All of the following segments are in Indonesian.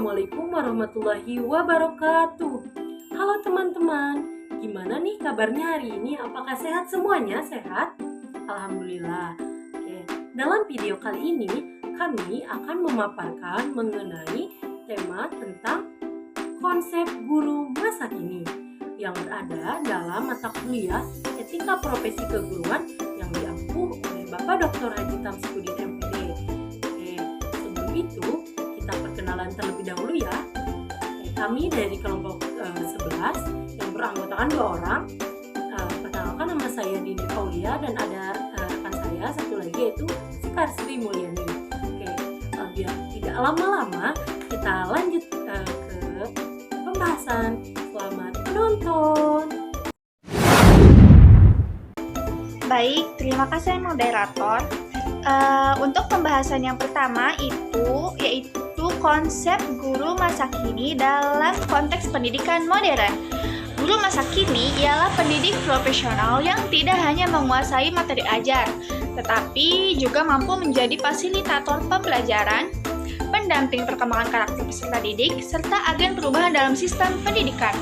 Assalamualaikum warahmatullahi wabarakatuh. Halo teman-teman, gimana nih kabarnya hari ini? Apakah sehat semuanya? Sehat? Alhamdulillah. Oke, dalam video kali ini kami akan memaparkan mengenai tema tentang konsep guru masa kini yang berada dalam mata kuliah Etika Profesi Keguruan yang diampu oleh Bapak Dr. Haji Tamsikuddin MPD. Oke, sebelum itu kita perkenalan terlebih dahulu ya. Kami dari kelompok 11 yang beranggotakan 2 orang. Perkenalkan, nama saya Didi Aulia dan ada rekan saya satu lagi yaitu Sekar Sri Mulyani. Oke, biar tidak lama-lama kita lanjut ke pembahasan. Selamat menonton. Baik, terima kasih moderator. Untuk pembahasan yang pertama yaitu konsep guru masa kini dalam konteks pendidikan modern. Guru masa kini ialah pendidik profesional yang tidak hanya menguasai materi ajar, tetapi juga mampu menjadi fasilitator pembelajaran, pendamping perkembangan karakter peserta didik, serta agen perubahan dalam sistem pendidikan.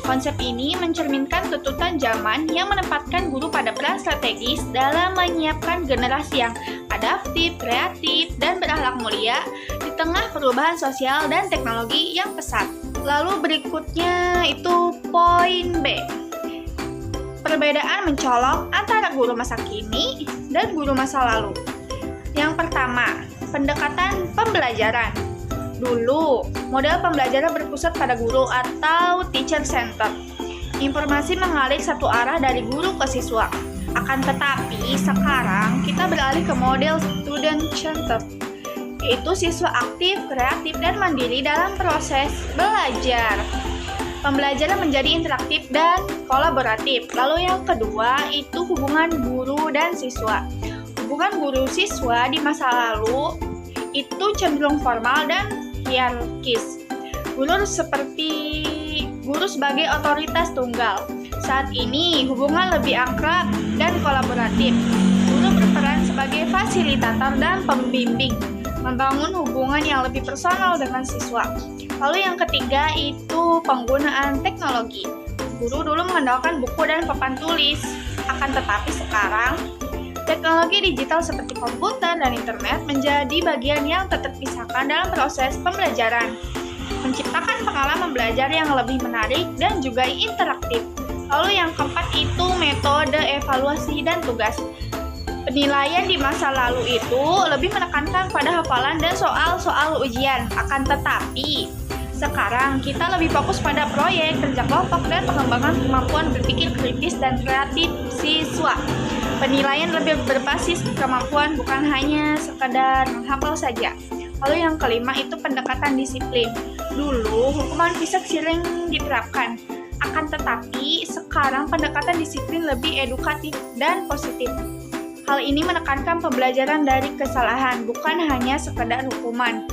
Konsep ini mencerminkan tuntutan zaman yang menempatkan guru pada peran strategis dalam menyiapkan generasi yang adaptif, kreatif, dan berakhlak mulia di tengah perubahan sosial dan teknologi yang pesat. Lalu berikutnya itu poin B. Perbedaan mencolok antara guru masa kini dan guru masa lalu. Yang pertama, pendekatan pembelajaran. Dulu, model pembelajaran berpusat pada guru atau teacher center. Informasi mengalir satu arah dari guru ke siswa. Akan tetapi, sekarang kita beralih ke model student center, yaitu siswa aktif, kreatif, dan mandiri dalam proses belajar. Pembelajaran menjadi interaktif dan kolaboratif. Lalu yang kedua, itu hubungan guru dan siswa. Hubungan guru-siswa di masa lalu itu cenderung formal dan hierarkis. Guru sebagai otoritas tunggal. Saat ini hubungan lebih akrab dan kolaboratif. Guru berperan sebagai fasilitator dan pembimbing, membangun hubungan yang lebih personal dengan siswa. Lalu yang ketiga itu penggunaan teknologi. Guru dulu mengandalkan buku dan papan tulis. Akan tetapi sekarang teknologi digital seperti komputer dan internet menjadi bagian yang tak terpisahkan dalam proses pembelajaran, menciptakan pengalaman belajar yang lebih menarik dan juga interaktif. Lalu yang keempat itu metode evaluasi dan tugas. Penilaian di masa lalu itu lebih menekankan pada hafalan dan soal-soal ujian. Akan tetapi sekarang kita lebih fokus pada proyek, kerja kelompok, dan pengembangan kemampuan berpikir kritis dan kreatif siswa. Penilaian lebih berbasis kemampuan, bukan hanya sekadar menghafal saja. Lalu yang kelima itu pendekatan disiplin. Dulu hukuman fisik sering diterapkan, akan tetapi sekarang pendekatan disiplin lebih edukatif dan positif. Hal ini menekankan pembelajaran dari kesalahan, bukan hanya sekadar hukuman.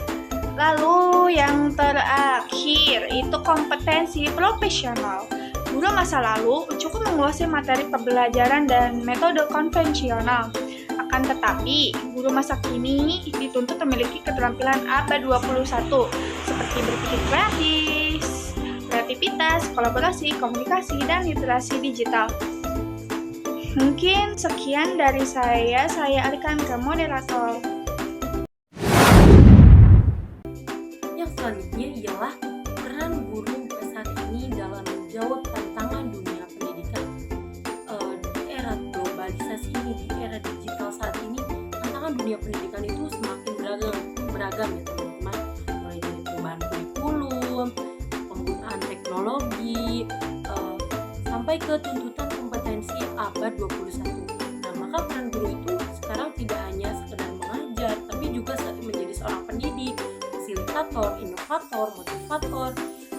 Lalu yang terakhir itu kompetensi profesional. Guru masa lalu cukup menguasai materi pembelajaran dan metode konvensional. Akan tetapi, guru masa kini dituntut memiliki keterampilan abad 21 seperti berpikir kreativitas, kolaborasi, komunikasi, dan literasi digital. Mungkin sekian dari saya alihkan ke moderator. Yang selanjutnya ialah peran guru masa kini dalam menjawab tantangan dunia pendidikan. Di era globalisasi ini, di era digital saat ini, tantangan dunia pendidikan itu semakin beragam ya teman-teman. Mulai dari perubahan kurikulum, penggunaan teknologi, sampai ke tuntutan kompetensi abad 21. Nah, maka peran guru itu sekarang tidak hanya sekedar mengajar, tapi juga menjadi seorang pendidik, fasilitator, inovator, motivator,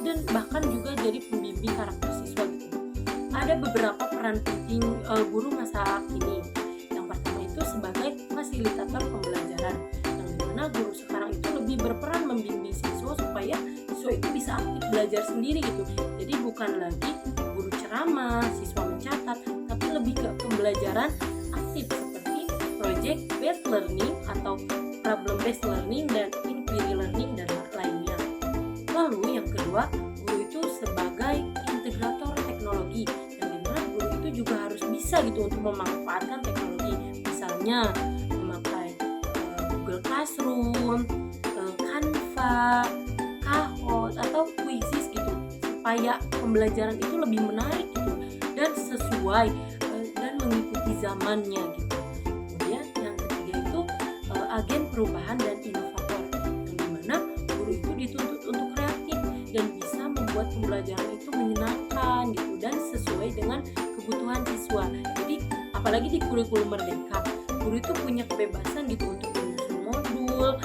dan bahkan juga jadi pembimbing karakter siswa gitu. Ada beberapa peran penting guru masa kini. Yang pertama itu sebagai fasilitator pembelajaran, yang dimana guru sekarang itu lebih berperan membimbing siswa supaya siswa itu bisa aktif belajar sendiri gitu. Jadi bukan lagi guru ceramah, siswa mencatat, tapi lebih ke pembelajaran aktif seperti project based learning atau problem based learning dan inquiry learning dan lainnya. Lalu yang kedua, guru itu sebagai integrator teknologi, yang dimana guru itu juga harus bisa gitu untuk memanfaatkan teknologi, misalnya memakai Google Classroom, Canva, Kahoot atau Quizzes gitu, supaya pembelajaran itu lebih menarik gitu dan sesuai dan mengikuti zamannya gitu. Kemudian yang ketiga itu agen perubahan dan inovator, yang dimana guru itu dituntut untuk kreatif dan bisa membuat pembelajaran itu menyenangkan gitu dan sesuai dengan kebutuhan siswa. Jadi apalagi di kurikulum merdeka, guru itu punya kebebasan gitu untuk menyusun modul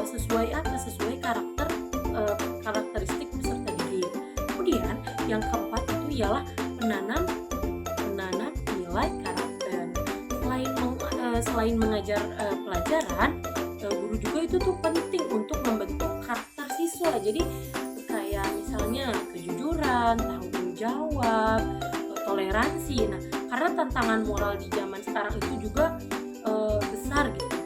sesuai karakteristik peserta didik. Kemudian yang keempat itu ialah menanam nilai karakter. Selain mengajar pelajaran, guru juga itu tuh penting untuk membentuk karakter siswa. Jadi kayak misalnya kejujuran, tanggung jawab, toleransi. Nah, karena tantangan moral di zaman sekarang itu juga besar gitu.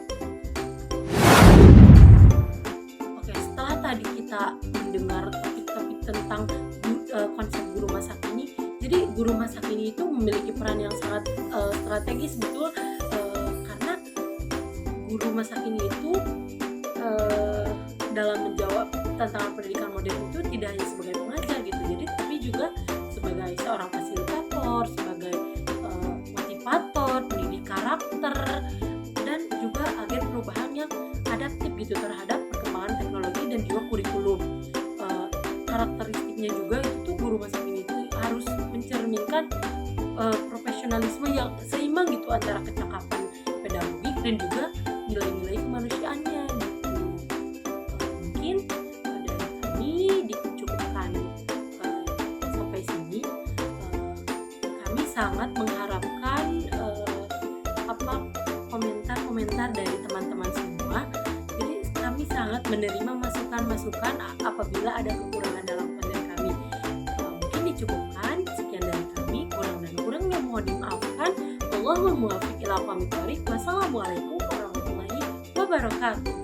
Oke, setelah tadi kita mendengar topik-topik tentang konsep guru masa kini, jadi guru masa kini itu memiliki peran yang sangat strategis betul, karena guru masa kini itu dalam menjawab tantangan pendidikan modern itu tidak hanya sebagai pengajar gitu, jadi tapi juga sebagai seorang fasilitator, sebagai motivator, pendidik karakter, dan juga agen perubahan yang adaptif gitu terhadap perkembangan teknologi dan juga kurikulum. Karakteristiknya juga itu guru masa kini itu harus mencerminkan profesionalisme yang seimbang gitu antara kecakapan pedagogik dan juga nilai-nilai kemanusiaannya gitu. Mungkin dari kami dicukupkan sampai sini. Kami sangat mengharapkan komentar dari teman-teman semua. Jadi kami sangat menerima masukan-masukan apabila ada kekurangan dalam konten kami. Mungkin dicukupkan. Sekian dari kami, kurang dan kurangnya mohon dimaafkan. Wallahul muwaffiq ila aqwamit thoriq. Wassalamualaikum warahmatullahi wabarakatuh.